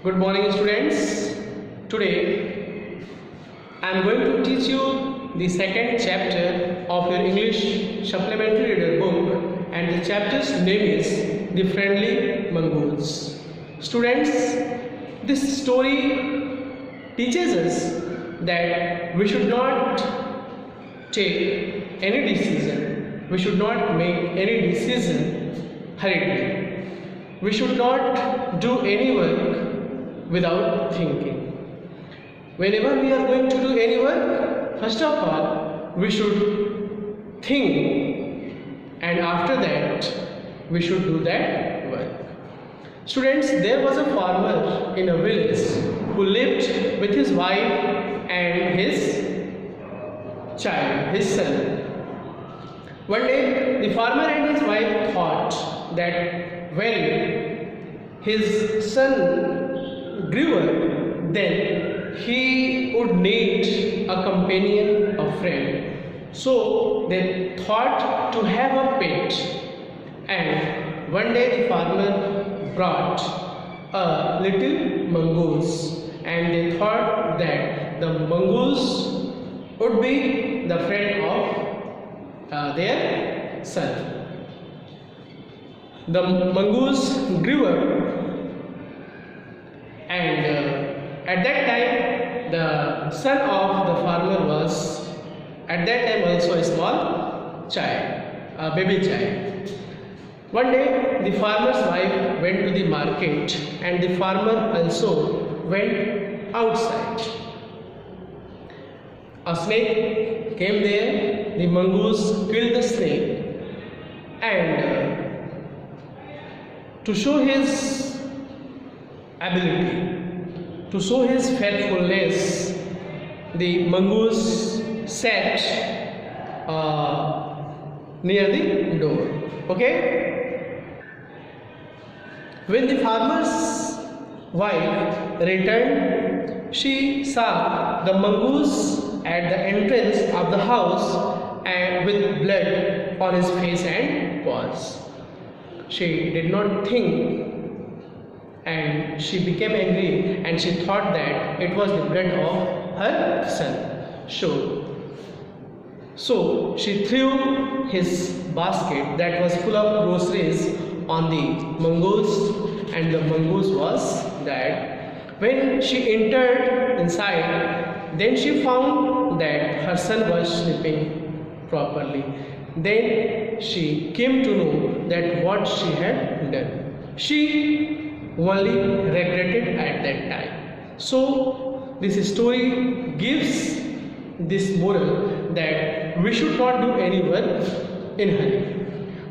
Good morning, students. Today I am going to teach you the second chapter of your English supplementary reader book, and the chapter's name is The Friendly Mongoose. Students, this story teaches us that we should not take any decision, we should not make any decision hurriedly. We should not do any work without thinking. Whenever we are going to do any work, first of all, we should think, and after that, we should do that work. Students, there was a farmer in a village who lived with his wife and his child, his son. One day, the farmer and his wife thought that when his son grew up, then he would need a companion, a friend. So they thought to have a pet. And one day the farmer brought a little mongoose, and they thought that the mongoose would be the friend of their son. The mongoose grew up, and at that time the son of the farmer was at that time also a small child, a baby child. One day the farmer's wife went to the market, and the farmer also went outside. A snake came there, the mongoose killed the snake, and to show his ability, to show his faithfulness, the mongoose sat near the door. Okay? When the farmer's wife returned, she saw the mongoose at the entrance of the house and with blood on his face and paws. She did not think, and she became angry, and she thought that it was the blood of her son. So she threw his basket that was full of groceries on the mongoose, and the mongoose was dead. When she entered inside, then she found that her son was sleeping properly. Then she came to know that what she had done. She only regretted at that time. So this story gives this moral that we should not do any work in hurry.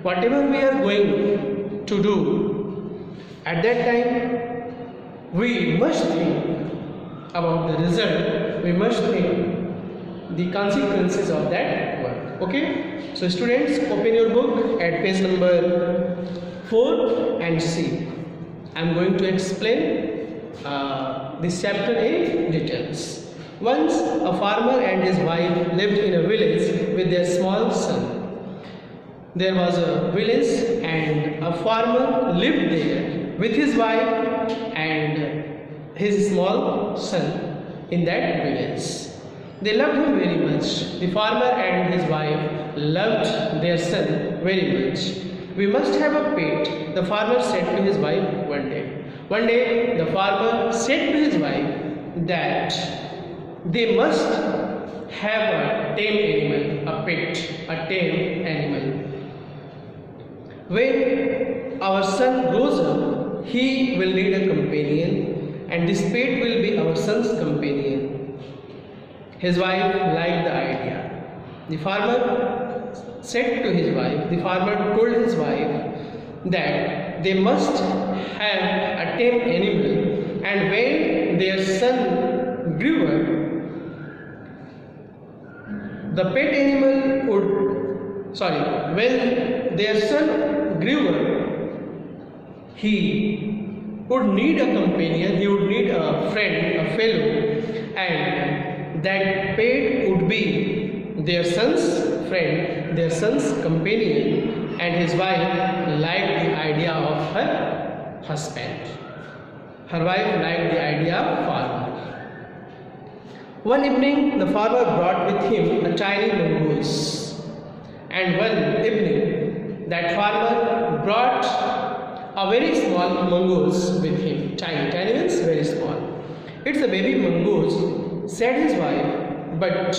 Whatever we are going to do, at that time we must think about the result, we must think the consequences of that work. Okay? So students, open your book at page number 4 and see. I am going to explain this chapter in details. Once a farmer and his wife lived in a village with their small son. There was a village, and a farmer lived there with his wife and his small son in that village. They loved him very much. The farmer and his wife loved their son very much. We must have a pet, the farmer said to his wife one day. One day the farmer said to his wife that they must have a tame animal, a pet, a tame animal. When our son grows up, he will need a companion, and this pet will be our son's companion. His wife liked the idea. The farmer said to his wife, the farmer told his wife that they must have a tame animal, and when their son grew up, the pet animal when their son grew up, he would need a companion, he would need a friend, a fellow, and that pet would be their son's friend, their son's companion, and his wife liked the idea of her husband. Her wife liked the idea of farmer. One evening, the farmer brought with him a tiny mongoose. And one evening, that farmer brought a very small mongoose with him. Tiny means very small. It's a baby mongoose, said his wife, but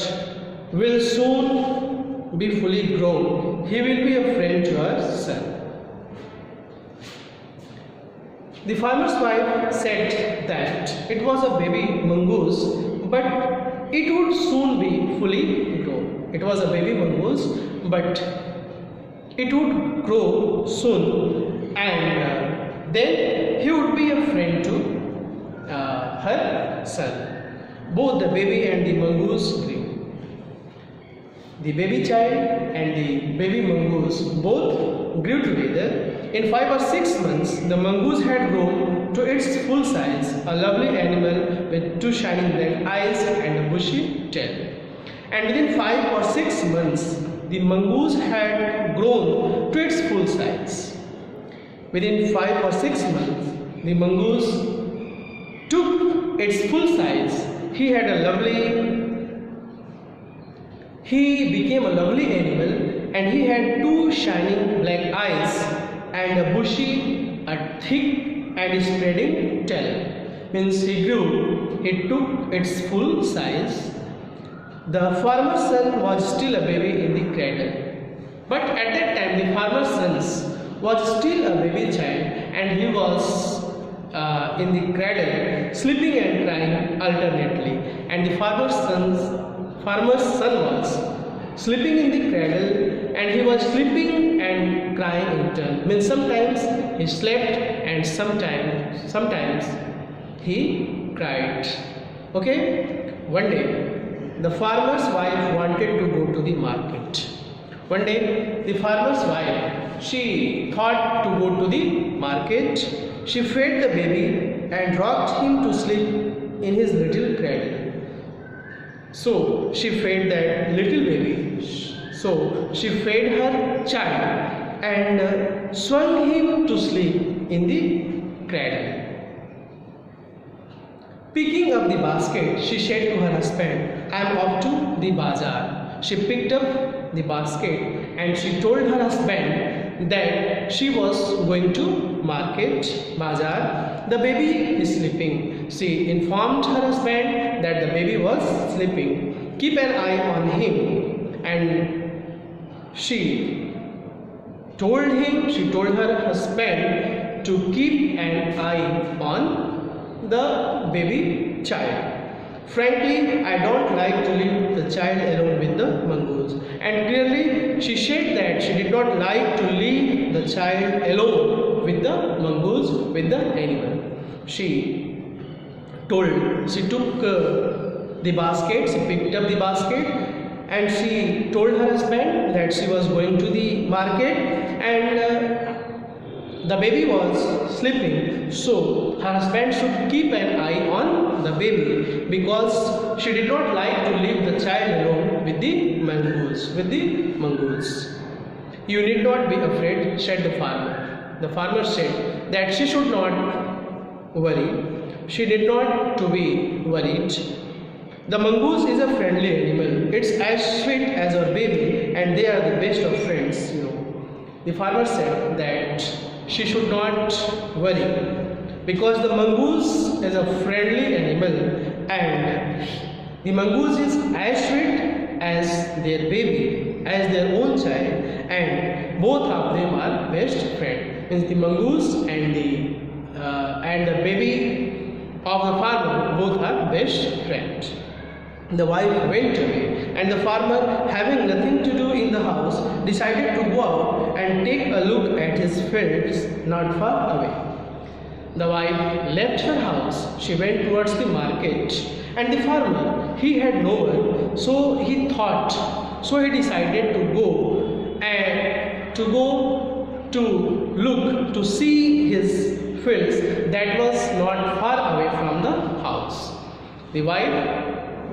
will soon be fully grown. He will be a friend to her son. The farmer's wife said that it was a baby mongoose, but it would soon be fully grown. It was a baby mongoose, but it would grow soon, and then he would be a friend to her son. Both the baby and the mongoose grew. The baby child and the baby mongoose both grew together. In 5 or 6 months, the mongoose had grown to its full size, a lovely animal with 2 shining black eyes and a bushy tail. And within 5 or 6 months, the mongoose had grown to its full size. Within 5 or 6 months, the mongoose took its full size. He became a lovely animal, and he had 2 shining black eyes and a bushy, a thick and spreading tail. Means he took its full size. The farmer's son was still a baby in the cradle. But at that time, the farmer's son was still a baby child, and he was in the cradle, sleeping and crying alternately. And the farmer's son was sleeping in the cradle, and he was sleeping and crying in turn. Means sometimes he slept and sometimes he cried. Okay? One day, the farmer's wife wanted to go to the market. One day, the farmer's wife, she thought to go to the market. She fed the baby and rocked him to sleep in his little cradle. So she fed that little baby. So she fed her child and swung him to sleep in the cradle. Picking up the basket, she said to her husband, "I am off to the bazaar." She picked up the basket and she told her husband that she was going to market, bazaar. The baby is sleeping. She informed her husband that the baby was sleeping. Keep an eye on him. And she told her husband to keep an eye on the baby child. Frankly, I don't like to leave the child alone with the mongoose. And clearly, she said that she did not like to leave the child alone with the mongoose, with the animal. She took the basket, she picked up the basket, and she told her husband that she was going to the market, and the baby was sleeping, so her husband should keep an eye on the baby, because she did not like to leave the child alone with the mongoose. "You need not be afraid," said the farmer. The farmer said that she should not worry. She did not to be worried. The mongoose is a friendly animal. It's as sweet as our baby, and they are the best of friends, The farmer said that she should not worry, because the mongoose is a friendly animal, and the mongoose is as sweet as their baby, as their own child, and both of them are best friends. Means the mongoose and the baby of the farmer both are best friends. The wife went away, and the farmer, having nothing to do in the house, decided to go out and take a look at his fields not far away. The wife left her house. She went towards the market, and the farmer, he had no one, so he decided to go to see his fields that was not far away from the house. The wife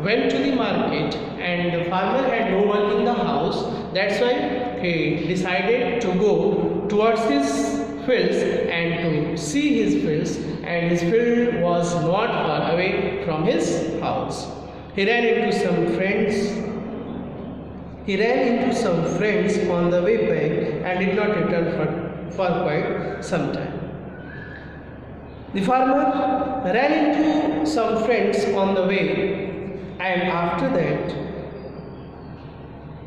went to the market, and the farmer had no one in the house. That's why he decided to go towards his fields and to see his fields, and his field was not far away from his house. He ran into some friends. He ran into some friends on the way back and did not return for quite some time. The farmer ran into some friends on the way, and after that,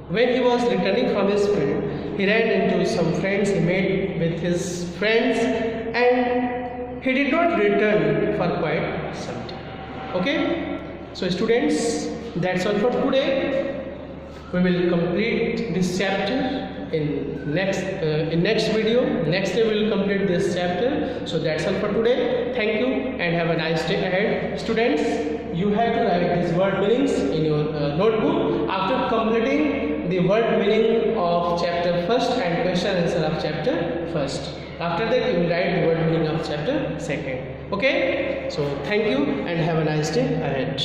when he was returning from his field, he ran into some friends. He met with his friends, and he did not return for quite some time. Okay, so students, that's all for today. We will complete this chapter in next video. Next day we will complete this chapter. So that's all for today. Thank you and have a nice day ahead. Students, you have to write these word meanings in your notebook after completing the word meaning of chapter first and question answer of chapter first. After that you will write the word meaning of chapter second. Okay, so thank you and have a nice day ahead.